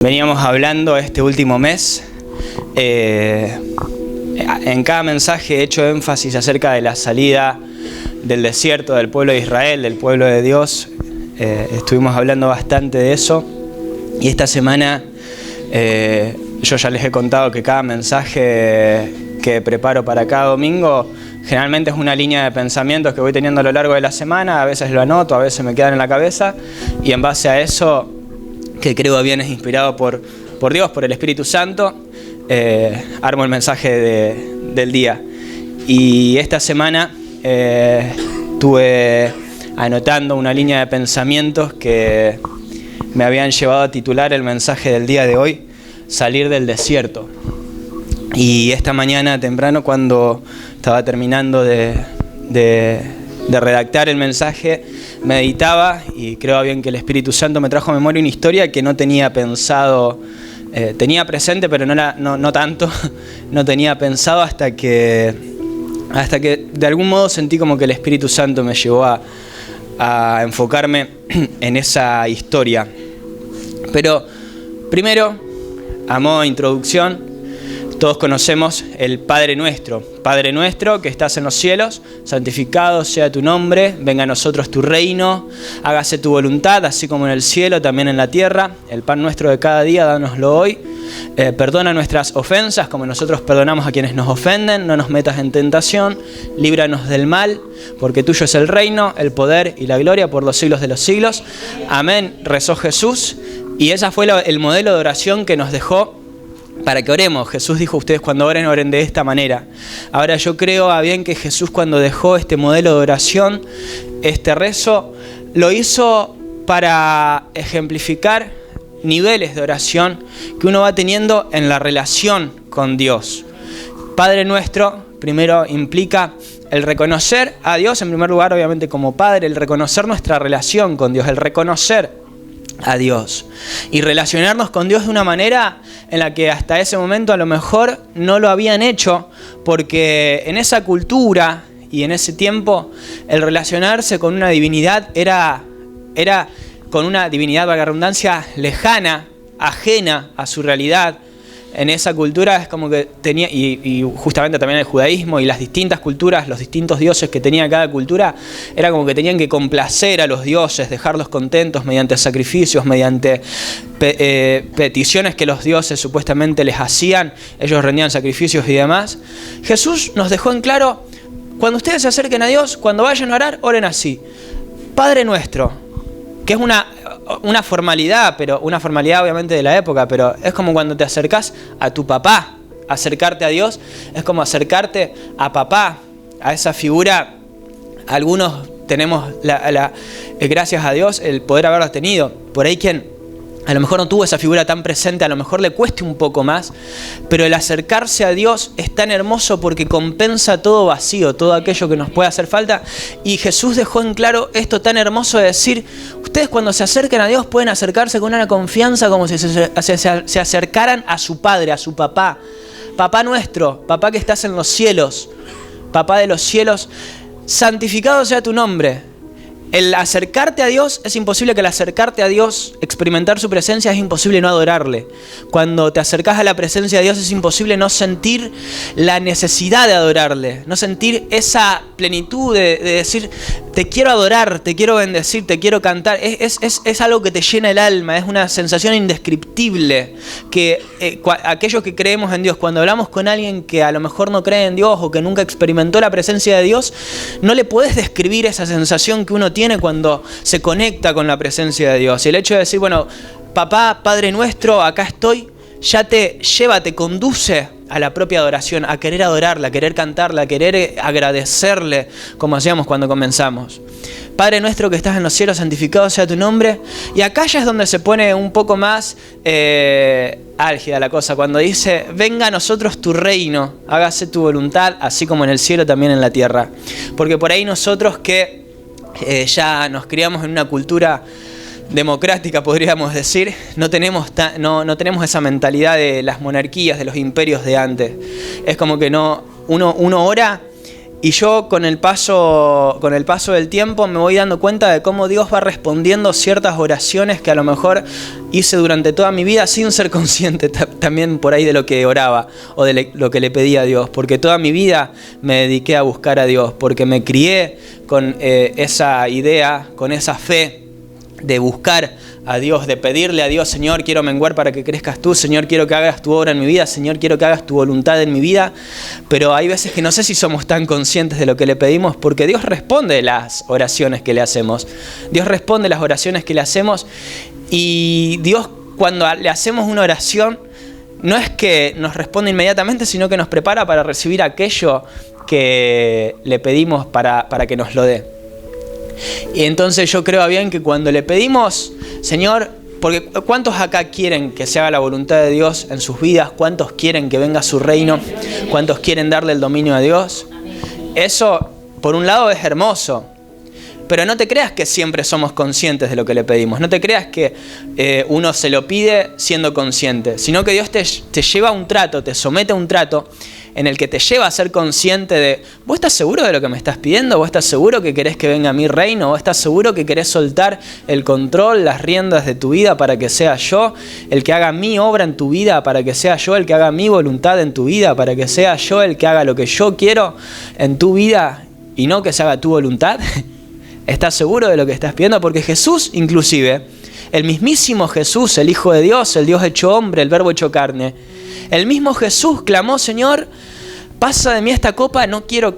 Veníamos hablando este último mes, en cada mensaje he hecho énfasis acerca de la salida del desierto del pueblo de Israel, del pueblo de Dios. Estuvimos hablando bastante de eso y esta semana yo ya les he contado que cada mensaje que preparo para cada domingo generalmente es una línea de pensamientos que voy teniendo a lo largo de la semana. A veces lo anoto, a veces me quedan en la cabeza y en base a eso, que creo bien es inspirado por Dios, por el Espíritu Santo, armo el mensaje del día. Y esta semana estuve anotando una línea de pensamientos que me habían llevado a titular el mensaje del día de hoy, Salir del desierto. Y esta mañana temprano, cuando estaba terminando de redactar el mensaje, meditaba y creo bien que el Espíritu Santo me trajo a memoria una historia que no tenía pensado, tenía presente pero no tanto, no tenía pensado hasta que de algún modo sentí como que el Espíritu Santo me llevó a enfocarme en esa historia. Pero primero, a modo de introducción, todos conocemos el Padre Nuestro. Padre nuestro que estás en los cielos, santificado sea tu nombre, venga a nosotros tu reino, hágase tu voluntad, así como en el cielo, también en la tierra. El pan nuestro de cada día, dánoslo hoy. Perdona nuestras ofensas, como nosotros perdonamos a quienes nos ofenden. No nos metas en tentación, líbranos del mal, porque tuyo es el reino, el poder y la gloria por los siglos de los siglos. Amén, rezó Jesús. Y ese fue el modelo de oración que nos dejó para que oremos. Jesús dijo, ustedes cuando oren, oren de esta manera. Ahora yo creo a bien que Jesús, cuando dejó este modelo de oración, este rezo, lo hizo para ejemplificar niveles de oración que uno va teniendo en la relación con Dios. Padre nuestro, primero implica el reconocer a Dios, en primer lugar, obviamente como Padre, el reconocer nuestra relación con Dios, el reconocer a Dios y relacionarnos con Dios de una manera en la que hasta ese momento a lo mejor no lo habían hecho, porque en esa cultura y en ese tiempo el relacionarse con una divinidad era con una divinidad, valga la redundancia, lejana, ajena a su realidad. En esa cultura es como que tenía, y justamente también el judaísmo y las distintas culturas, los distintos dioses que tenía cada cultura, era como que tenían que complacer a los dioses, dejarlos contentos mediante sacrificios, mediante peticiones que los dioses supuestamente les hacían, ellos rendían sacrificios y demás. Jesús nos dejó en claro, cuando ustedes se acerquen a Dios, cuando vayan a orar, oren así: Padre nuestro, que es una formalidad, pero una formalidad obviamente de la época, pero es como cuando te acercás a tu papá. Acercarte a Dios es como acercarte a papá, a esa figura. Algunos tenemos, gracias a Dios, el poder haberla tenido. Por ahí quien a lo mejor no tuvo esa figura tan presente, a lo mejor le cueste un poco más, pero el acercarse a Dios es tan hermoso porque compensa todo vacío, todo aquello que nos puede hacer falta. Y Jesús dejó en claro esto tan hermoso de decir, ustedes cuando se acerquen a Dios pueden acercarse con una confianza como si se acercaran a su Padre, a su papá. Papá nuestro, papá que estás en los cielos, papá de los cielos, santificado sea tu nombre. El acercarte a Dios, es imposible que al acercarte a Dios, experimentar su presencia, es imposible no adorarle. Cuando te acercas a la presencia de Dios es imposible no sentir la necesidad de adorarle, no sentir esa plenitud de decir, te quiero adorar, te quiero bendecir, te quiero cantar. Es algo que te llena el alma, es una sensación indescriptible que aquellos que creemos en Dios, cuando hablamos con alguien que a lo mejor no cree en Dios o que nunca experimentó la presencia de Dios, no le podés describir esa sensación que uno tiene cuando se conecta con la presencia de Dios. Y el hecho de decir, bueno, papá, Padre nuestro, acá estoy, ya te lleva, te conduce a la propia adoración, a querer adorarla, a querer cantarla, a querer agradecerle, como hacíamos cuando comenzamos. Padre nuestro que estás en los cielos, santificado sea tu nombre. Y acá ya es donde se pone un poco más álgida la cosa, cuando dice, venga a nosotros tu reino, hágase tu voluntad, así como en el cielo, también en la tierra. Porque por ahí nosotros que ya nos criamos en una cultura democrática, podríamos decir, no tenemos esa mentalidad de las monarquías, de los imperios de antes. Es como que uno ora Y yo con el paso del tiempo me voy dando cuenta de cómo Dios va respondiendo ciertas oraciones que a lo mejor hice durante toda mi vida sin ser consciente también por ahí de lo que oraba o de lo que le pedía a Dios. Porque toda mi vida me dediqué a buscar a Dios, porque me crié con esa idea, con esa fe de buscar a Dios, de pedirle a Dios: Señor, quiero menguar para que crezcas tú, Señor, quiero que hagas tu obra en mi vida, Señor, quiero que hagas tu voluntad en mi vida. Pero hay veces que no sé si somos tan conscientes de lo que le pedimos, porque Dios responde las oraciones que le hacemos. Dios responde las oraciones que le hacemos, y Dios, cuando le hacemos una oración, no es que nos responde inmediatamente, sino que nos prepara para recibir aquello que le pedimos para que nos lo dé. Y entonces yo creo bien que cuando le pedimos: Señor, porque ¿cuántos acá quieren que se haga la voluntad de Dios en sus vidas? ¿Cuántos quieren que venga su reino? ¿Cuántos quieren darle el dominio a Dios? Eso, por un lado, es hermoso. Pero no te creas que siempre somos conscientes de lo que le pedimos. No te creas que uno se lo pide siendo consciente, sino que Dios te lleva a un trato, te somete a un trato en el que te lleva a ser consciente de: ¿vos estás seguro de lo que me estás pidiendo? ¿Vos estás seguro que querés que venga mi reino? ¿Vos estás seguro que querés soltar el control, las riendas de tu vida para que sea yo el que haga mi obra en tu vida, para que sea yo el que haga mi voluntad en tu vida, para que sea yo el que haga lo que yo quiero en tu vida y no que se haga tu voluntad? ¿Estás seguro de lo que estás pidiendo? Porque Jesús, inclusive, el mismísimo Jesús, el Hijo de Dios, el Dios hecho hombre, el Verbo hecho carne, el mismo Jesús clamó: Señor, pasa de mí esta copa, no quiero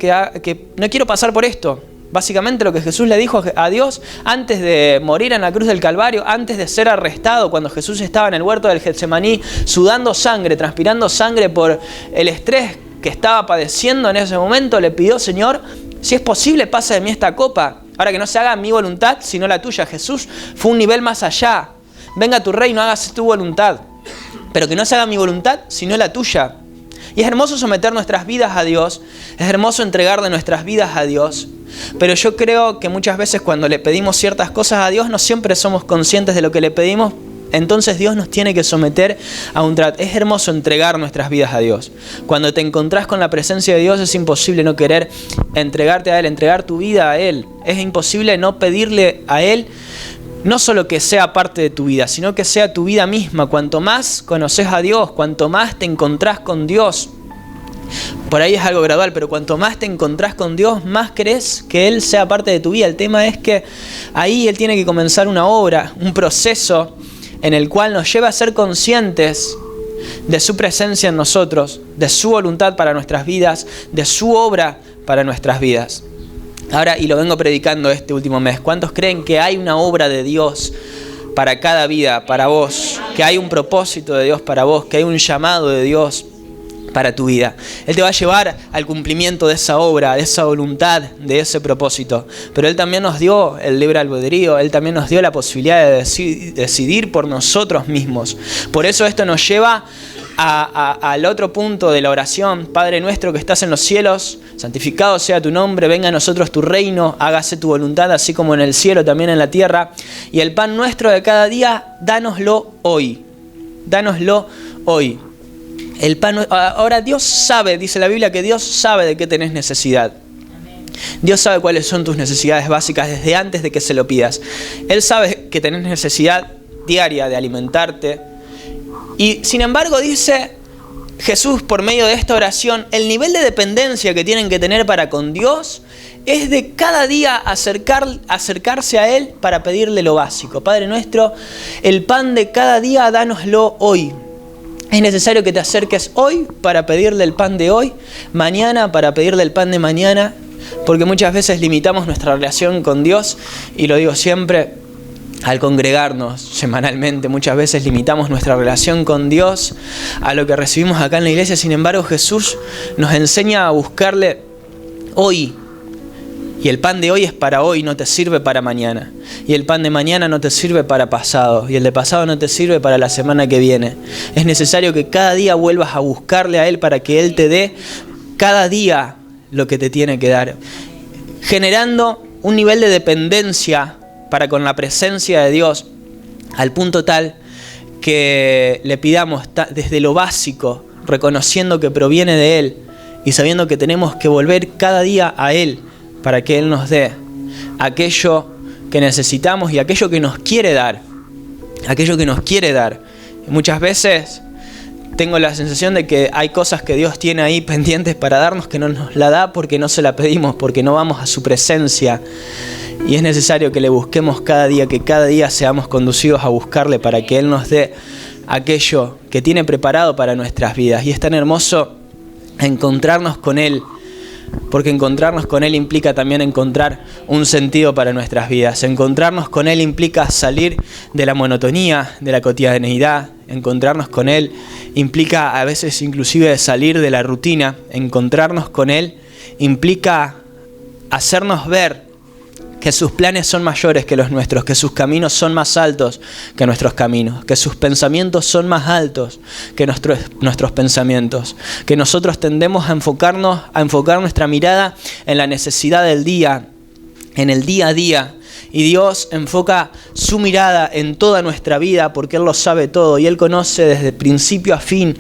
pasar por esto. Básicamente lo que Jesús le dijo a Dios antes de morir en la cruz del Calvario, antes de ser arrestado, cuando Jesús estaba en el huerto del Getsemaní, sudando sangre, transpirando sangre por el estrés que estaba padeciendo en ese momento, le pidió: Señor, si es posible, pasa de mí esta copa. Ahora, que no se haga mi voluntad, sino la tuya. Jesús fue un nivel más allá. Venga tu reino, hágase tu voluntad. Pero que no se haga mi voluntad, sino la tuya. Y es hermoso someter nuestras vidas a Dios. Es hermoso entregarle nuestras vidas a Dios. Pero yo creo que muchas veces cuando le pedimos ciertas cosas a Dios, no siempre somos conscientes de lo que le pedimos. Entonces Dios nos tiene que someter a un trato. Es hermoso entregar nuestras vidas a Dios. Cuando te encontrás con la presencia de Dios, es imposible no querer entregarte a Él, entregar tu vida a Él. Es imposible no pedirle a Él no solo que sea parte de tu vida, sino que sea tu vida misma. Cuanto más conoces a Dios, cuanto más te encontrás con Dios, por ahí es algo gradual, pero cuanto más te encontrás con Dios, más crees que Él sea parte de tu vida. El tema es que ahí Él tiene que comenzar una obra, un proceso en el cual nos lleva a ser conscientes de su presencia en nosotros, de su voluntad para nuestras vidas, de su obra para nuestras vidas. Ahora, y lo vengo predicando este último mes, ¿cuántos creen que hay una obra de Dios para cada vida, para vos? Que hay un propósito de Dios para vos, que hay un llamado de Dios para tu vida. Él te va a llevar al cumplimiento de esa obra, de esa voluntad, de ese propósito. Pero Él también nos dio el libre albedrío, Él también nos dio la posibilidad de decidir por nosotros mismos. Por eso esto nos lleva al otro punto de la oración: Padre nuestro que estás en los cielos, santificado sea tu nombre, venga a nosotros tu reino, hágase tu voluntad, así como en el cielo, también en la tierra. Y el pan nuestro de cada día, dánoslo hoy. Dánoslo hoy. El pan, ahora Dios sabe, dice la Biblia, que Dios sabe de qué tenés necesidad. Dios sabe cuáles son tus necesidades básicas desde antes de que se lo pidas. Él sabe que tenés necesidad diaria de alimentarte. Y sin embargo dice Jesús por medio de esta oración, el nivel de dependencia que tienen que tener para con Dios es de cada día acercarse a Él para pedirle lo básico. Padre nuestro, el pan de cada día, dánoslo hoy. Es necesario que te acerques hoy para pedirle el pan de hoy, mañana para pedirle el pan de mañana, porque muchas veces limitamos nuestra relación con Dios, y lo digo siempre, al congregarnos semanalmente, muchas veces limitamos nuestra relación con Dios a lo que recibimos acá en la iglesia. Sin embargo, Jesús nos enseña a buscarle hoy. Y el pan de hoy es para hoy, no te sirve para mañana. Y el pan de mañana no te sirve para pasado. Y el de pasado no te sirve para la semana que viene. Es necesario que cada día vuelvas a buscarle a Él para que Él te dé cada día lo que te tiene que dar. Generando un nivel de dependencia para con la presencia de Dios al punto tal que le pidamos desde lo básico, reconociendo que proviene de Él, y sabiendo que tenemos que volver cada día a Él para que Él nos dé aquello que necesitamos y aquello que nos quiere dar. Aquello que nos quiere dar. Muchas veces tengo la sensación de que hay cosas que Dios tiene ahí pendientes para darnos que no nos la da porque no se la pedimos, porque no vamos a su presencia. Y es necesario que le busquemos cada día, que cada día seamos conducidos a buscarle para que Él nos dé aquello que tiene preparado para nuestras vidas. Y es tan hermoso encontrarnos con Él, porque encontrarnos con Él implica también encontrar un sentido para nuestras vidas. Encontrarnos con Él implica salir de la monotonía, de la cotidianeidad. Encontrarnos con Él implica a veces inclusive salir de la rutina. Encontrarnos con Él implica hacernos ver que sus planes son mayores que los nuestros, que sus caminos son más altos que nuestros caminos, que sus pensamientos son más altos que nuestros pensamientos, que nosotros tendemos a enfocar nuestra mirada en la necesidad del día, en el día a día, y Dios enfoca su mirada en toda nuestra vida porque Él lo sabe todo y Él conoce desde principio a fin.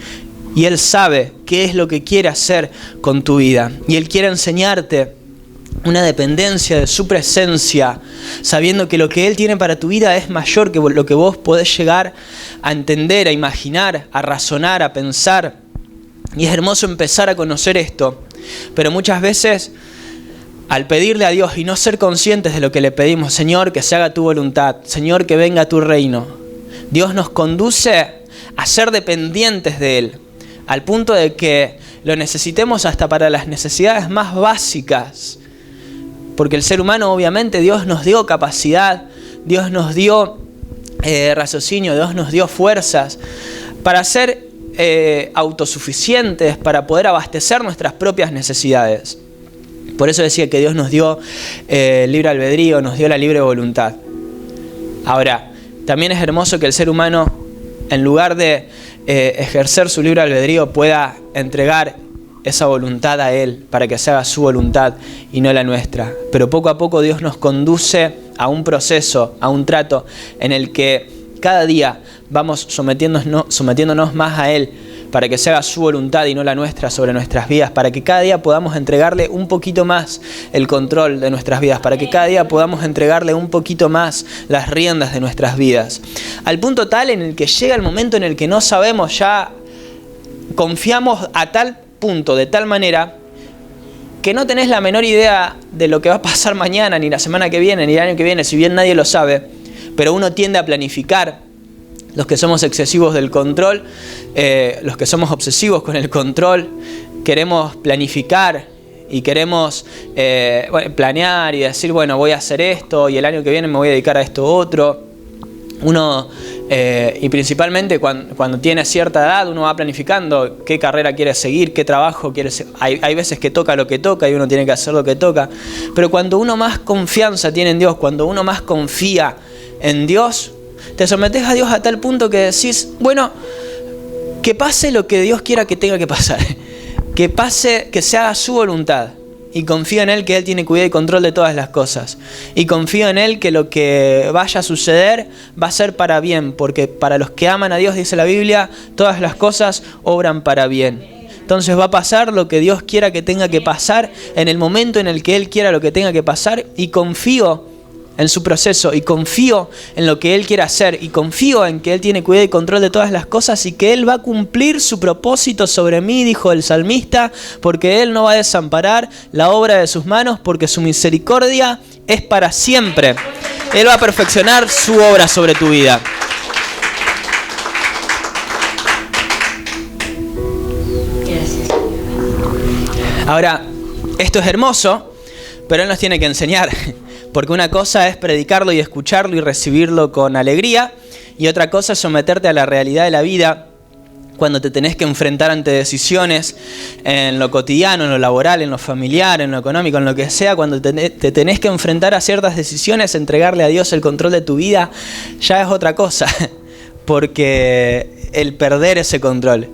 Y Él sabe qué es lo que quiere hacer con tu vida, y Él quiere enseñarte una dependencia de su presencia, sabiendo que lo que Él tiene para tu vida es mayor que lo que vos podés llegar a entender, a imaginar, a razonar, a pensar. Y es hermoso empezar a conocer esto, pero muchas veces al pedirle a Dios y no ser conscientes de lo que le pedimos, Señor, que se haga tu voluntad, Señor, que venga tu reino, Dios nos conduce a ser dependientes de Él, al punto de que lo necesitemos hasta para las necesidades más básicas. Porque el ser humano, obviamente, Dios nos dio capacidad, Dios nos dio raciocinio, Dios nos dio fuerzas para ser autosuficientes, para poder abastecer nuestras propias necesidades. Por eso decía que Dios nos dio libre albedrío, nos dio la libre voluntad. Ahora, también es hermoso que el ser humano, en lugar de ejercer su libre albedrío, pueda entregar esa voluntad a Él para que se haga su voluntad y no la nuestra. Pero poco a poco Dios nos conduce a un proceso, a un trato en el que cada día vamos sometiéndonos más a Él para que se haga su voluntad y no la nuestra sobre nuestras vidas, para que cada día podamos entregarle un poquito más el control de nuestras vidas, para que cada día podamos entregarle un poquito más las riendas de nuestras vidas. Al punto tal en el que llega el momento en el que no sabemos, ya confiamos a tal punto, de tal manera que no tenés la menor idea de lo que va a pasar mañana, ni la semana que viene, ni el año que viene, si bien nadie lo sabe, pero uno tiende a planificar. Los que somos excesivos del control, los que somos obsesivos con el control, queremos planificar y queremos planear y decir, bueno, voy a hacer esto y el año que viene me voy a dedicar a esto otro. Uno, y principalmente cuando tiene cierta edad, uno va planificando qué carrera quiere seguir, qué trabajo quiere seguir. Hay veces que toca lo que toca y uno tiene que hacer lo que toca. Pero cuando uno más confianza tiene en Dios, cuando uno más confía en Dios, te sometes a Dios a tal punto que decís, bueno, que pase lo que Dios quiera que tenga que pasar. Que pase, que se haga su voluntad. Y confío en Él que Él tiene cuidado y control de todas las cosas. Y confío en Él que lo que vaya a suceder va a ser para bien. Porque para los que aman a Dios, dice la Biblia, todas las cosas obran para bien. Entonces va a pasar lo que Dios quiera que tenga que pasar en el momento en el que Él quiera lo que tenga que pasar. Y confío en su proceso y confío en lo que Él quiere hacer y confío en que Él tiene cuidado y control de todas las cosas y que Él va a cumplir su propósito sobre mí, dijo el salmista, porque Él no va a desamparar la obra de sus manos, porque su misericordia es para siempre. Él va a perfeccionar su obra sobre tu vida. Ahora, esto es hermoso, pero Él nos tiene que enseñar. Porque una cosa es predicarlo y escucharlo y recibirlo con alegría, y otra cosa es someterte a la realidad de la vida cuando te tenés que enfrentar ante decisiones en lo cotidiano, en lo laboral, en lo familiar, en lo económico, en lo que sea. Cuando te tenés que enfrentar a ciertas decisiones, entregarle a Dios el control de tu vida, ya es otra cosa, porque el perder ese control.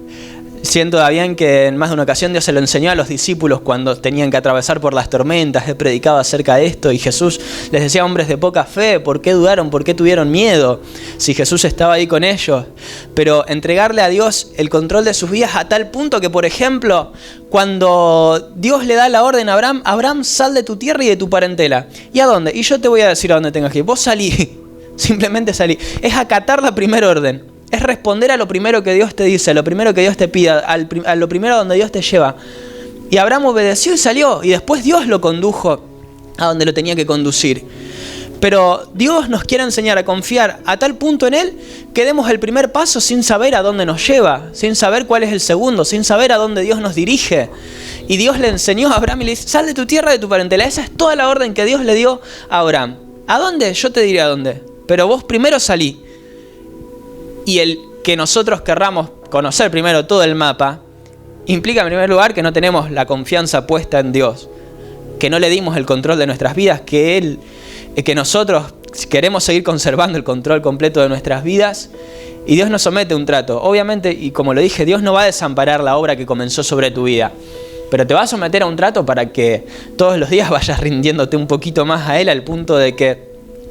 Siento bien que en más de una ocasión Dios se lo enseñó a los discípulos cuando tenían que atravesar por las tormentas. He predicado acerca de esto y Jesús les decía: hombres de poca fe, ¿por qué dudaron? ¿Por qué tuvieron miedo? Si Jesús estaba ahí con ellos. Pero entregarle a Dios el control de sus vidas a tal punto que, por ejemplo, cuando Dios le da la orden a Abraham: Abraham, sal de tu tierra y de tu parentela. ¿Y a dónde? Y yo te voy a decir a dónde tengas que ir. Vos salí, simplemente salí. Es acatar la primera orden. Es responder a lo primero que Dios te dice, a lo primero que Dios te pida, a lo primero donde Dios te lleva. Y Abraham obedeció y salió, y después Dios lo condujo a donde lo tenía que conducir. Pero Dios nos quiere enseñar a confiar a tal punto en Él que demos el primer paso sin saber a dónde nos lleva, sin saber cuál es el segundo, sin saber a dónde Dios nos dirige. Y Dios le enseñó a Abraham y le dice: sal de tu tierra, de tu parentela. Esa es toda la orden que Dios le dio a Abraham. ¿A dónde? Yo te diré a dónde. Pero vos primero salí. Y el que nosotros querramos conocer primero todo el mapa implica, en primer lugar, que no tenemos la confianza puesta en Dios, que no le dimos el control de nuestras vidas, que nosotros queremos seguir conservando el control completo de nuestras vidas, y Dios nos somete a un trato. Obviamente, y como lo dije, Dios no va a desamparar la obra que comenzó sobre tu vida, pero te va a someter a un trato para que todos los días vayas rindiéndote un poquito más a Él, al punto de que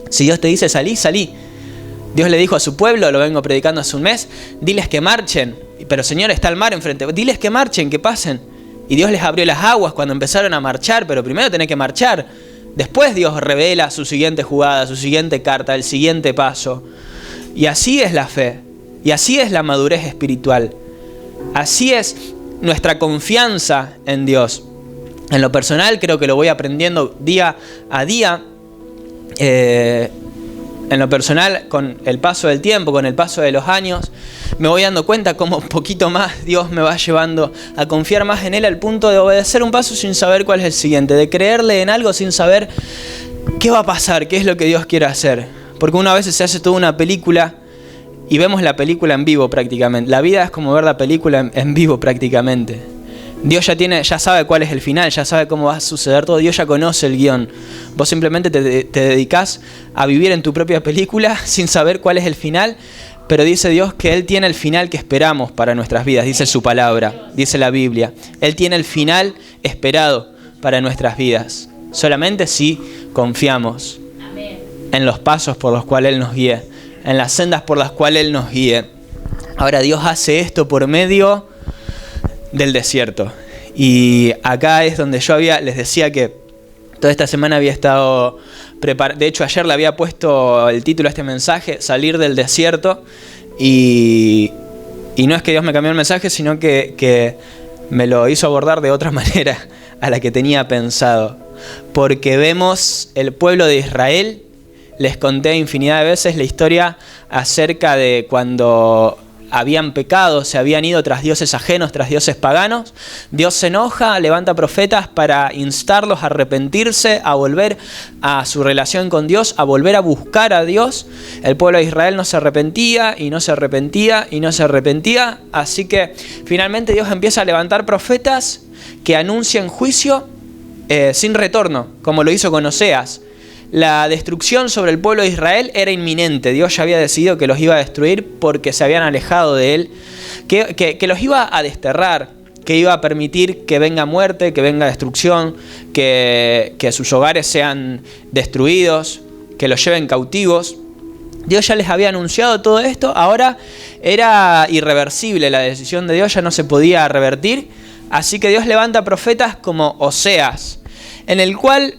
si Dios te dice salí, salí. Dios le dijo a su pueblo, lo vengo predicando hace un mes: diles que marchen. Pero Señor, está el mar enfrente. Diles que marchen, que pasen. Y Dios les abrió las aguas cuando empezaron a marchar, pero primero tenés que marchar. Después Dios revela su siguiente jugada, su siguiente carta, el siguiente paso. Y así es la fe. Y así es la madurez espiritual. Así es nuestra confianza en Dios. En lo personal creo que lo voy aprendiendo día a día. En lo personal, con el paso del tiempo, con el paso de los años, me voy dando cuenta cómo un poquito más Dios me va llevando a confiar más en Él, al punto de obedecer un paso sin saber cuál es el siguiente, de creerle en algo sin saber qué va a pasar, qué es lo que Dios quiere hacer. Porque una vez se hace toda una película y vemos la película en vivo prácticamente. La vida es como ver la película en vivo prácticamente. Dios ya sabe cuál es el final, ya sabe cómo va a suceder todo, Dios ya conoce el guión. Vos simplemente te dedicás a vivir en tu propia película sin saber cuál es el final, pero dice Dios que Él tiene el final que esperamos para nuestras vidas, dice su palabra, dice la Biblia. Él tiene el final esperado para nuestras vidas, solamente si confiamos en los pasos por los cuales Él nos guíe, en las sendas por las cuales Él nos guíe. Ahora, Dios hace esto por medio del desierto. Y acá es donde yo les decía que toda esta semana había estado preparando. De hecho, ayer le había puesto el título a este mensaje: salir del desierto. Y no es que Dios me cambió el mensaje, sino que me lo hizo abordar de otra manera a la que tenía pensado. Porque vemos el pueblo de Israel. Les conté infinidad de veces la historia acerca de cuando habían pecado, se habían ido tras dioses ajenos, tras dioses paganos. Dios se enoja, levanta profetas para instarlos a arrepentirse, a volver a su relación con Dios, a volver a buscar a Dios. El pueblo de Israel no se arrepentía y no se arrepentía y no se arrepentía. Así que finalmente Dios empieza a levantar profetas que anuncian juicio sin retorno, como lo hizo con Oseas. La destrucción sobre el pueblo de Israel era inminente. Dios ya había decidido que los iba a destruir porque se habían alejado de Él, que los iba a desterrar, que iba a permitir que venga muerte, que venga destrucción, que sus hogares sean destruidos, que los lleven cautivos. Dios ya les había anunciado todo esto. Ahora era irreversible la decisión de Dios, ya no se podía revertir. Así que Dios levanta profetas como Oseas, en el cual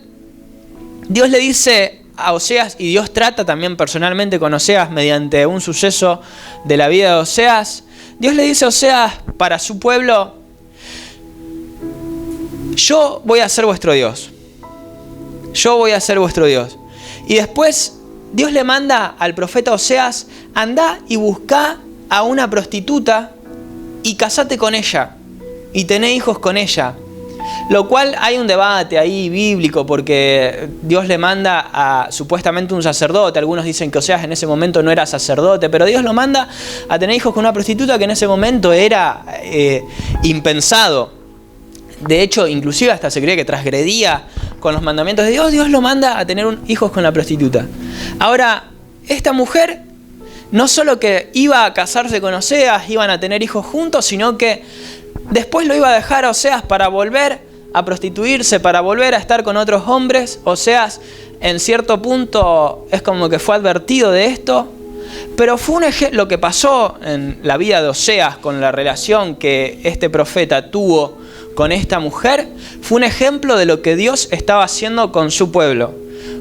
Dios le dice a Oseas, y Dios trata también personalmente con Oseas mediante un suceso de la vida de Oseas. Dios le dice a Oseas para su pueblo: yo voy a ser vuestro Dios. Yo voy a ser vuestro Dios. Y después Dios le manda al profeta Oseas: andá y buscá a una prostituta y casate con ella y tené hijos con ella. Lo cual hay un debate ahí bíblico, porque Dios le manda a supuestamente un sacerdote. Algunos dicen que Oseas en ese momento no era sacerdote, pero Dios lo manda a tener hijos con una prostituta que en ese momento era impensado. De hecho, inclusive hasta se creía que transgredía con los mandamientos de Dios. Dios lo manda a tener hijos con la prostituta. Ahora, esta mujer no solo que iba a casarse con Oseas, iban a tener hijos juntos, sino que después lo iba a dejar a Oseas para volver a prostituirse, para volver a estar con otros hombres. Oseas en cierto punto es como que fue advertido de esto, pero fue lo que pasó en la vida de Oseas con la relación que este profeta tuvo con esta mujer, fue un ejemplo de lo que Dios estaba haciendo con su pueblo.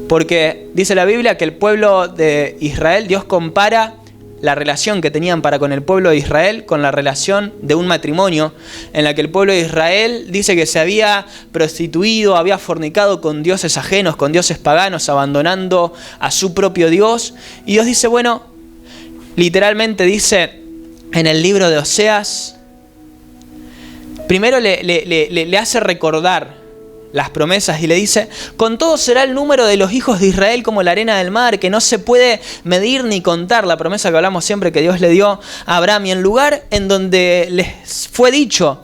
Porque dice la Biblia que el pueblo de Israel, Dios compara la relación que tenían para con el pueblo de Israel con la relación de un matrimonio, en la que el pueblo de Israel dice que se había prostituido, había fornicado con dioses ajenos, con dioses paganos, abandonando a su propio Dios. Y Dios dice, bueno, literalmente dice en el libro de Oseas, primero le hace recordar las promesas y le dice, con todo será el número de los hijos de Israel como la arena del mar, que no se puede medir ni contar. La promesa que hablamos siempre que Dios le dio a Abraham, y en lugar en donde les fue dicho,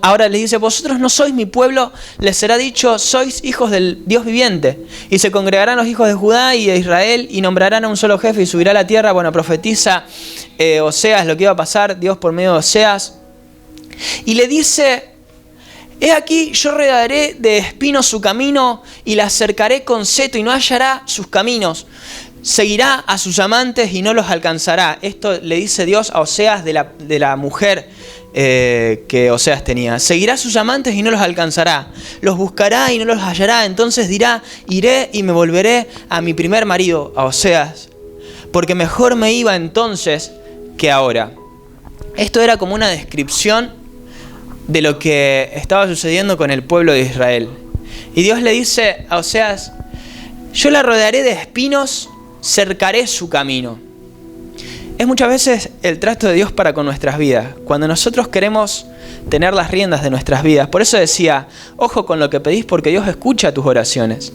ahora les dice, vosotros no sois mi pueblo, les será dicho, sois hijos del Dios viviente. Y se congregarán los hijos de Judá y de Israel y nombrarán a un solo jefe y subirá a la tierra. Bueno, profetiza Oseas lo que iba a pasar, Dios por medio de Oseas. Y le dice, he aquí, yo rodearé de espinos su camino y la cercaré con seto y no hallará sus caminos. Seguirá a sus amantes y no los alcanzará. Esto le dice Dios a Oseas de la mujer que Oseas tenía. Seguirá a sus amantes y no los alcanzará. Los buscará y no los hallará. Entonces dirá, iré y me volveré a mi primer marido, a Oseas, porque mejor me iba entonces que ahora. Esto era como una descripción de lo que estaba sucediendo con el pueblo de Israel. Y Dios le dice a Oseas, yo la rodearé de espinos, cercaré su camino. Es muchas veces el trato de Dios para con nuestras vidas, cuando nosotros queremos tener las riendas de nuestras vidas. Por eso decía, ojo con lo que pedís, porque Dios escucha tus oraciones.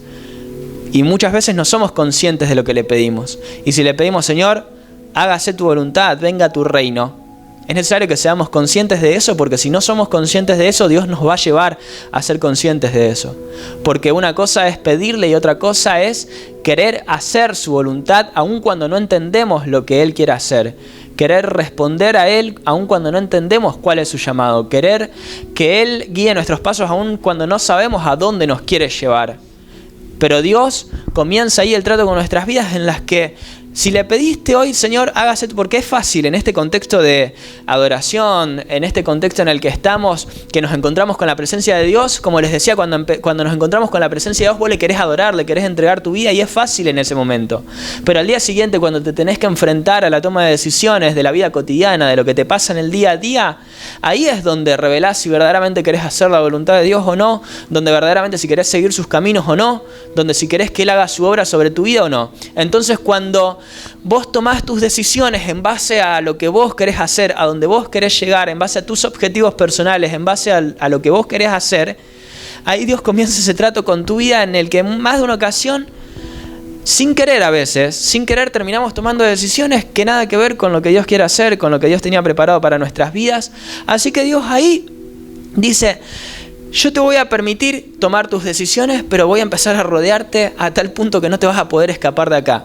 Y muchas veces no somos conscientes de lo que le pedimos. Y si le pedimos, Señor, hágase tu voluntad, venga tu reino, es necesario que seamos conscientes de eso, porque si no somos conscientes de eso, Dios nos va a llevar a ser conscientes de eso. Porque una cosa es pedirle y otra cosa es querer hacer su voluntad aun cuando no entendemos lo que Él quiere hacer. Querer responder a Él aun cuando no entendemos cuál es su llamado. Querer que Él guíe nuestros pasos aun cuando no sabemos a dónde nos quiere llevar. Pero Dios comienza ahí el trato con nuestras vidas, en las que si le pediste hoy, Señor, hágase, porque es fácil en este contexto de adoración, en este contexto en el que estamos, que nos encontramos con la presencia de Dios, como les decía, cuando nos encontramos con la presencia de Dios, vos le querés adorar, le querés entregar tu vida y es fácil en ese momento. Pero al día siguiente, cuando te tenés que enfrentar a la toma de decisiones de la vida cotidiana, de lo que te pasa en el día a día, ahí es donde revelás si verdaderamente querés hacer la voluntad de Dios o no, donde verdaderamente si querés seguir sus caminos o no, donde si querés que Él haga su obra sobre tu vida o no. Entonces, cuando vos tomás tus decisiones en base a lo que vos querés hacer, a donde vos querés llegar, en base a tus objetivos personales, en base a lo que vos querés hacer, ahí Dios comienza ese trato con tu vida, en el que en más de una ocasión, sin querer a veces, sin querer terminamos tomando decisiones que nada que ver con lo que Dios quiere hacer, con lo que Dios tenía preparado para nuestras vidas. Así que Dios ahí dice, yo te voy a permitir tomar tus decisiones, pero voy a empezar a rodearte a tal punto que no te vas a poder escapar de acá.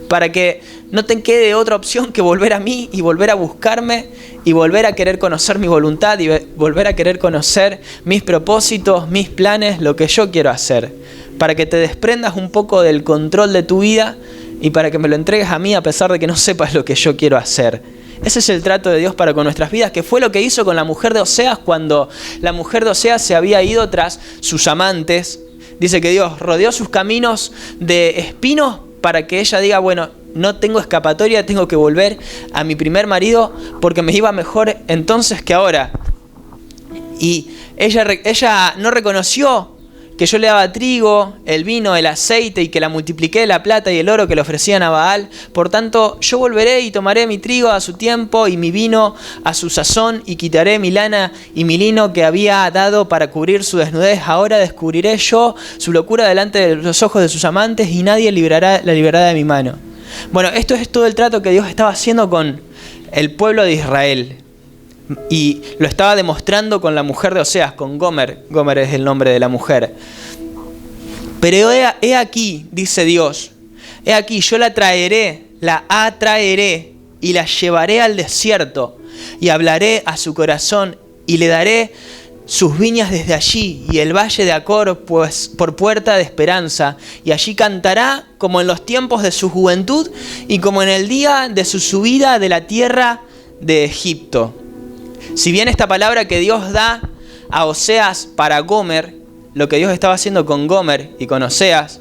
Para que no te quede otra opción que volver a mí y volver a buscarme y volver a querer conocer mi voluntad y volver a querer conocer mis propósitos, mis planes, lo que yo quiero hacer. Para que te desprendas un poco del control de tu vida y para que me lo entregues a mí a pesar de que no sepas lo que yo quiero hacer. Ese es el trato de Dios para con nuestras vidas, que fue lo que hizo con la mujer de Oseas cuando la mujer de Oseas se había ido tras sus amantes. Dice que Dios rodeó sus caminos de espinos para que ella diga, bueno, no tengo escapatoria, tengo que volver a mi primer marido porque me iba mejor entonces que ahora. Y ella no reconoció que yo le daba trigo, el vino, el aceite y que la multipliqué la plata y el oro que le ofrecían a Baal. Por tanto, yo volveré y tomaré mi trigo a su tiempo y mi vino a su sazón y quitaré mi lana y mi lino que había dado para cubrir su desnudez. Ahora descubriré yo su locura delante de los ojos de sus amantes y nadie la librará de mi mano. Bueno, esto es todo el trato que Dios estaba haciendo con el pueblo de Israel. Y lo estaba demostrando con la mujer de Oseas, con Gomer. Gomer es el nombre de la mujer. Pero he aquí, dice Dios, he aquí, yo la atraeré y la llevaré al desierto y hablaré a su corazón y le daré sus viñas desde allí y el valle de Acor pues por puerta de esperanza, y allí cantará como en los tiempos de su juventud y como en el día de su subida de la tierra de Egipto. Si bien esta palabra que Dios da a Oseas para Gomer, lo que Dios estaba haciendo con Gomer y con Oseas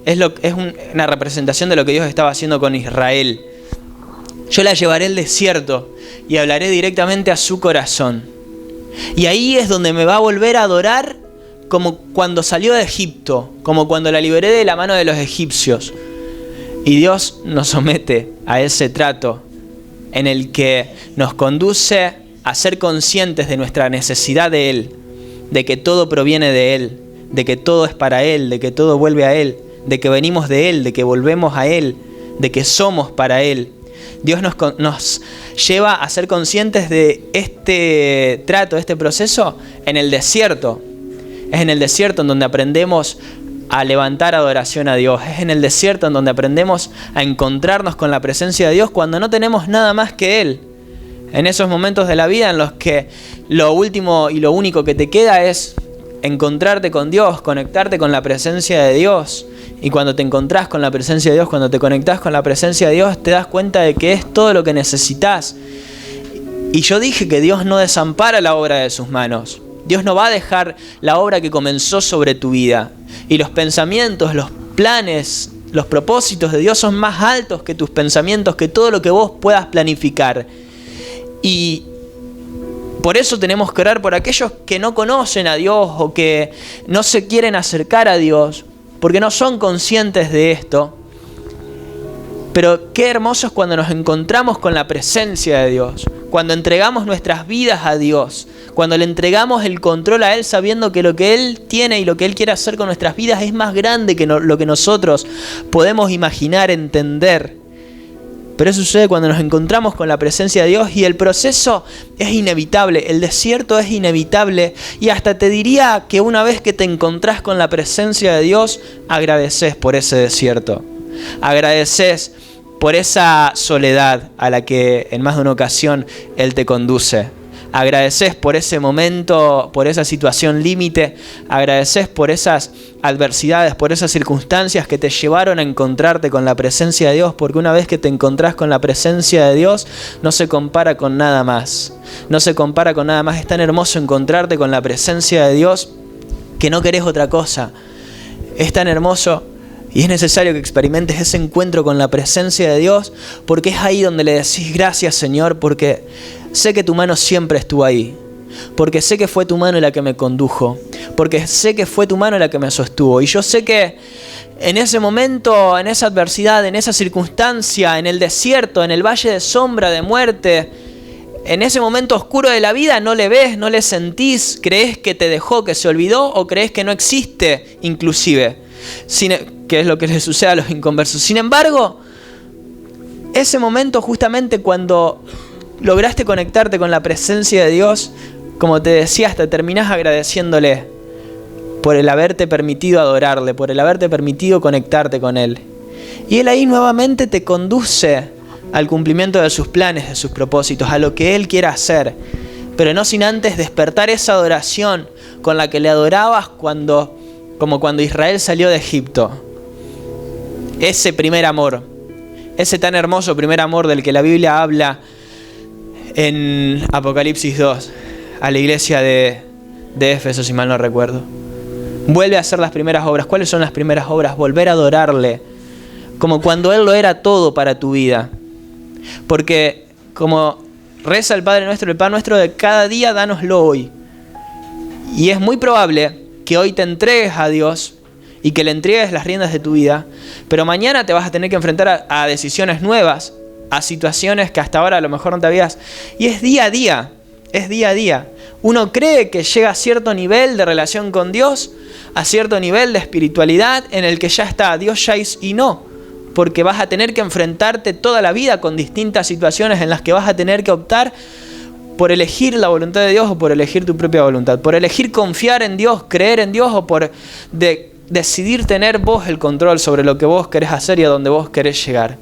es una representación de lo que Dios estaba haciendo con Israel. Yo la llevaré al desierto y hablaré directamente a su corazón. Y ahí es donde me va a volver a adorar como cuando salió de Egipto, como cuando la liberé de la mano de los egipcios. Y Dios nos somete a ese trato en el que nos conduce a ser conscientes de nuestra necesidad de Él, de que todo proviene de Él, de que todo es para Él, de que todo vuelve a Él, de que venimos de Él, de que volvemos a Él, de que somos para Él. Dios nos lleva a ser conscientes de este trato, este proceso en el desierto. Es en el desierto en donde aprendemos a levantar adoración a Dios. Es en el desierto en donde aprendemos a encontrarnos con la presencia de Dios cuando no tenemos nada más que Él. En esos momentos de la vida en los que lo último y lo único que te queda es encontrarte con Dios, conectarte con la presencia de Dios. Y cuando te encontrás con la presencia de Dios, cuando te conectás con la presencia de Dios, te das cuenta de que es todo lo que necesitas. Y yo dije que Dios no desampara la obra de sus manos. Dios no va a dejar la obra que comenzó sobre tu vida. Y los pensamientos, los planes, los propósitos de Dios son más altos que tus pensamientos, que todo lo que vos puedas planificar. Y por eso tenemos que orar por aquellos que no conocen a Dios o que no se quieren acercar a Dios, porque no son conscientes de esto. Pero qué hermoso es cuando nos encontramos con la presencia de Dios, cuando entregamos nuestras vidas a Dios, cuando le entregamos el control a Él sabiendo que lo que Él tiene y lo que Él quiere hacer con nuestras vidas es más grande que lo que nosotros podemos imaginar, entender. Pero eso sucede cuando nos encontramos con la presencia de Dios y el proceso es inevitable, el desierto es inevitable y hasta te diría que una vez que te encontrás con la presencia de Dios, agradeces por ese desierto, agradeces por esa soledad a la que en más de una ocasión Él te conduce. Agradeces por ese momento, por esa situación límite, agradeces por esas adversidades, por esas circunstancias que te llevaron a encontrarte con la presencia de Dios, porque una vez que te encontrás con la presencia de Dios, no se compara con nada más. No se compara con nada más. Es tan hermoso encontrarte con la presencia de Dios que no querés otra cosa. Es tan hermoso y es necesario que experimentes ese encuentro con la presencia de Dios, porque es ahí donde le decís gracias, Señor, porque sé que tu mano siempre estuvo ahí, porque sé que fue tu mano la que me condujo, porque sé que fue tu mano la que me sostuvo. Y yo sé que en ese momento, en esa adversidad, en esa circunstancia, en el desierto, en el valle de sombra de muerte, en ese momento oscuro de la vida, no le ves, no le sentís, crees que te dejó, que se olvidó, o crees que no existe inclusive, que es lo que le sucede a los inconversos. Sin embargo, ese momento justamente cuando lograste conectarte con la presencia de Dios, como te decía, hasta terminás agradeciéndole por el haberte permitido adorarle, por el haberte permitido conectarte con Él. Y Él ahí nuevamente te conduce al cumplimiento de sus planes, de sus propósitos, a lo que Él quiera hacer, pero no sin antes despertar esa adoración con la que le adorabas como cuando Israel salió de Egipto. Ese primer amor, ese tan hermoso primer amor del que la Biblia habla en Apocalipsis 2, a la iglesia de Éfeso, si mal no recuerdo. Vuelve a hacer las primeras obras. ¿Cuáles son las primeras obras? Volver a adorarle, como cuando Él lo era todo para tu vida. Porque como reza el Padre Nuestro, el pan nuestro de cada día, dánoslo hoy. Y es muy probable que hoy te entregues a Dios y que le entregues las riendas de tu vida, pero mañana te vas a tener que enfrentar a decisiones nuevas, a situaciones que hasta ahora a lo mejor no te habías. Y es día a día, es día a día. Uno cree que llega a cierto nivel de relación con Dios, a cierto nivel de espiritualidad en el que ya está, Dios ya hizo, y no, porque vas a tener que enfrentarte toda la vida con distintas situaciones en las que vas a tener que optar por elegir la voluntad de Dios o por elegir tu propia voluntad, por elegir confiar en Dios, creer en Dios o por decidir tener vos el control sobre lo que vos querés hacer y a donde vos querés llegar.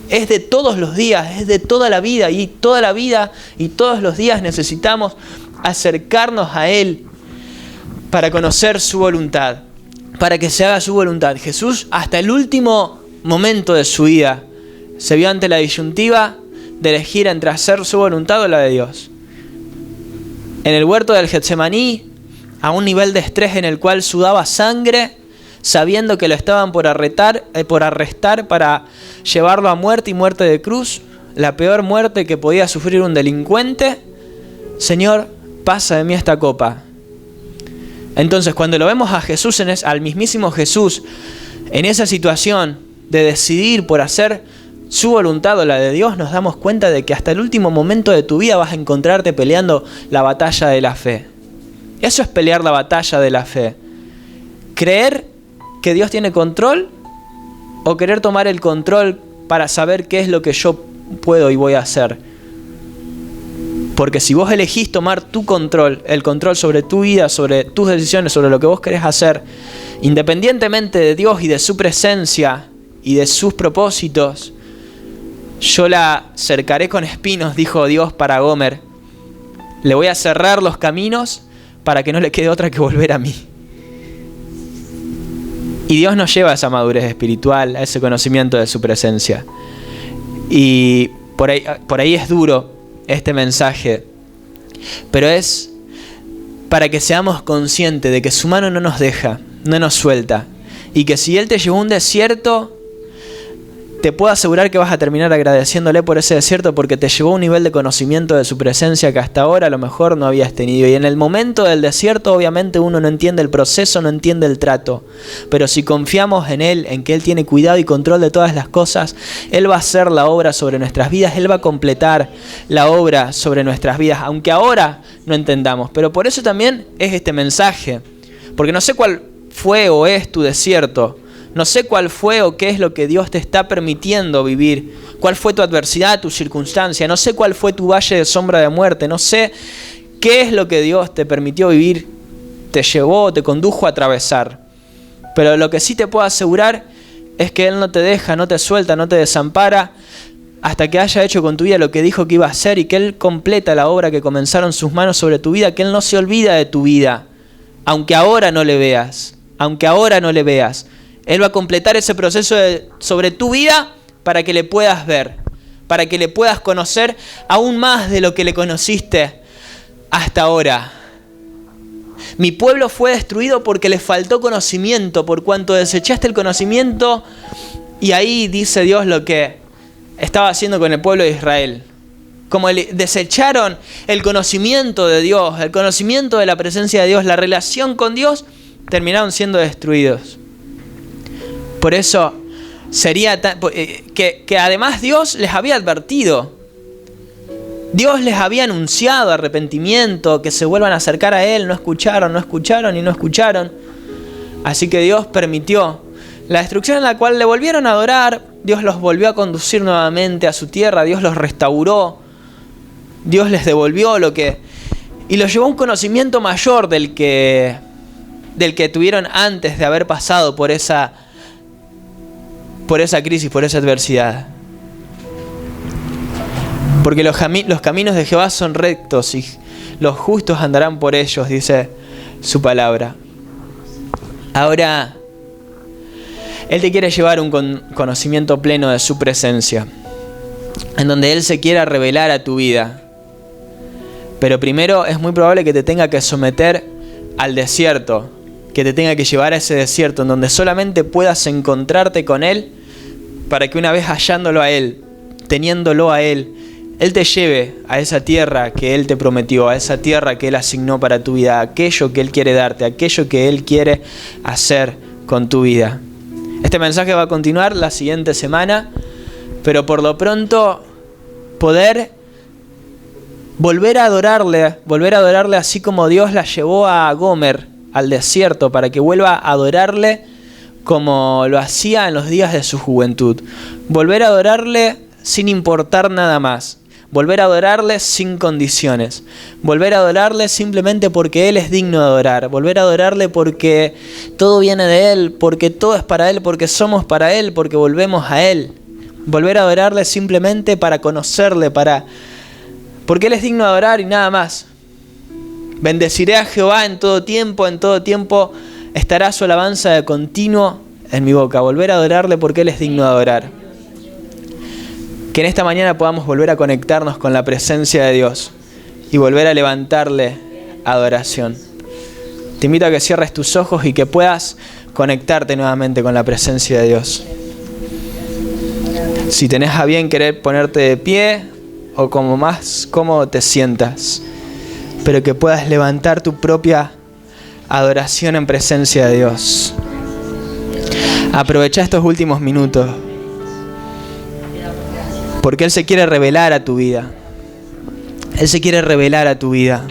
Es de todos los días, es de toda la vida y todos los días necesitamos acercarnos a Él para conocer su voluntad, para que se haga su voluntad. Jesús, hasta el último momento de su vida, se vio ante la disyuntiva de elegir entre hacer su voluntad o la de Dios. En el huerto del Getsemaní, a un nivel de estrés en el cual sudaba sangre, sabiendo que lo estaban por arrestar para llevarlo a muerte y muerte de cruz, la peor muerte que podía sufrir un delincuente. Señor, pasa de mí esta copa. Entonces, cuando lo vemos a Jesús, al mismísimo Jesús, en esa situación de decidir por hacer su voluntad o la de Dios, nos damos cuenta de que hasta el último momento de tu vida vas a encontrarte peleando la batalla de la fe. Eso es pelear la batalla de la fe. Creer que Dios tiene control o querer tomar el control para saber qué es lo que yo puedo y voy a hacer. Porque si vos elegís tomar tu control, el control sobre tu vida, sobre tus decisiones, sobre lo que vos querés hacer, independientemente de Dios y de su presencia y de sus propósitos, yo la cercaré con espinos, dijo Dios para Gomer. Le voy a cerrar los caminos para que no le quede otra que volver a mí. Y Dios nos lleva a esa madurez espiritual, a ese conocimiento de su presencia. Y por ahí es duro este mensaje, pero es para que seamos conscientes de que su mano no nos deja, no nos suelta, y que si Él te llevó a un desierto, te puedo asegurar que vas a terminar agradeciéndole por ese desierto, porque te llevó a un nivel de conocimiento de su presencia que hasta ahora a lo mejor no habías tenido. Y en el momento del desierto obviamente uno no entiende el proceso, no entiende el trato, pero si confiamos en Él, en que Él tiene cuidado y control de todas las cosas, Él va a hacer la obra sobre nuestras vidas, Él va a completar la obra sobre nuestras vidas, aunque ahora no entendamos. Pero por eso también es este mensaje, porque no sé cuál fue o es tu desierto. No sé cuál fue o qué es lo que Dios te está permitiendo vivir. Cuál fue tu adversidad, tu circunstancia. No sé cuál fue tu valle de sombra de muerte. No sé qué es lo que Dios te permitió vivir, te llevó, te condujo a atravesar. Pero lo que sí te puedo asegurar es que Él no te deja, no te suelta, no te desampara hasta que haya hecho con tu vida lo que dijo que iba a hacer, y que Él completa la obra que comenzaron sus manos sobre tu vida, que Él no se olvida de tu vida, aunque ahora no le veas, aunque ahora no le veas. Él va a completar ese proceso sobre tu vida para que le puedas ver, para que le puedas conocer aún más de lo que le conociste hasta ahora. Mi pueblo fue destruido porque le faltó conocimiento, por cuanto desechaste el conocimiento. Y ahí dice Dios lo que estaba haciendo con el pueblo de Israel. Como desecharon el conocimiento de Dios, el conocimiento de la presencia de Dios, la relación con Dios, terminaron siendo destruidos. Por eso sería que además Dios les había advertido. Dios les había anunciado arrepentimiento, que se vuelvan a acercar a Él. No escucharon y no escucharon. Así que Dios permitió la destrucción, en la cual le volvieron a adorar. Dios los volvió a conducir nuevamente a su tierra. Dios los restauró. Dios les devolvió y los llevó a un conocimiento mayor del que tuvieron antes de haber pasado por esa crisis, por esa adversidad. Porque los caminos de Jehová son rectos y los justos andarán por ellos, dice su palabra. Ahora, Él te quiere llevar a un conocimiento pleno de su presencia, en donde Él se quiera revelar a tu vida. Pero primero es muy probable que te tenga que someter al desierto, que te tenga que llevar a ese desierto en donde solamente puedas encontrarte con Él, para que una vez hallándolo a Él, teniéndolo a Él, Él te lleve a esa tierra que Él te prometió, a esa tierra que Él asignó para tu vida, aquello que Él quiere darte, aquello que Él quiere hacer con tu vida. Este mensaje va a continuar la siguiente semana, pero por lo pronto poder volver a adorarle así como Dios la llevó a Gomer al desierto, para que vuelva a adorarle como lo hacía en los días de su juventud. Volver a adorarle sin importar nada más. Volver a adorarle sin condiciones. Volver a adorarle simplemente porque Él es digno de adorar. Volver a adorarle porque todo viene de Él, porque todo es para Él, porque somos para Él, porque volvemos a Él. Volver a adorarle simplemente para conocerle, porque Él es digno de adorar y nada más. Bendeciré a Jehová en todo tiempo estará su alabanza de continuo en mi boca. Volver a adorarle porque Él es digno de adorar. Que en esta mañana podamos volver a conectarnos con la presencia de Dios y volver a levantarle adoración. Te invito a que cierres tus ojos y que puedas conectarte nuevamente con la presencia de Dios. Si tenés a bien querer ponerte de pie o como más cómodo te sientas, pero que puedas levantar tu propia adoración en presencia de Dios. Aprovecha estos últimos minutos, porque Él se quiere revelar a tu vida. Él se quiere revelar a tu vida.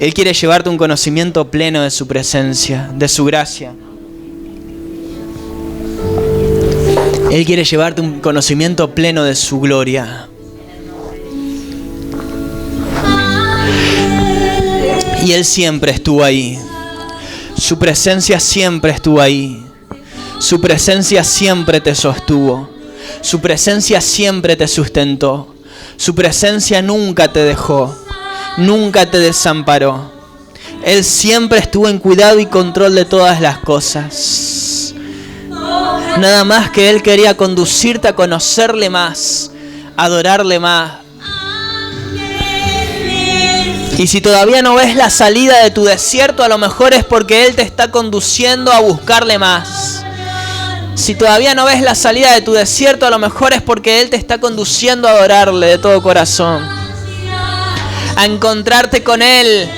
Él quiere llevarte un conocimiento pleno de su presencia, de su gracia. Él quiere llevarte un conocimiento pleno de su gloria. Y Él siempre estuvo ahí. Su presencia siempre estuvo ahí. Su presencia siempre te sostuvo. Su presencia siempre te sustentó. Su presencia nunca te dejó. Nunca te desamparó. Él siempre estuvo en cuidado y control de todas las cosas. Nada más que Él quería conducirte a conocerle más, a adorarle más. Y si todavía no ves la salida de tu desierto, a lo mejor es porque Él te está conduciendo a buscarle más. Si todavía no ves la salida de tu desierto, a lo mejor es porque Él te está conduciendo a adorarle de todo corazón. A encontrarte con Él,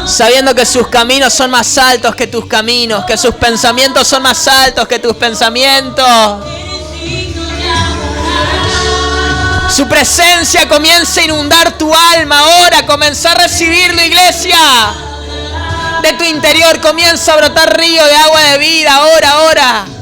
sabiendo que sus caminos son más altos que tus caminos, que sus pensamientos son más altos que tus pensamientos. Su presencia comienza a inundar tu alma ahora. Comienza a recibirlo, iglesia. De tu interior comienza a brotar río de agua de vida ahora.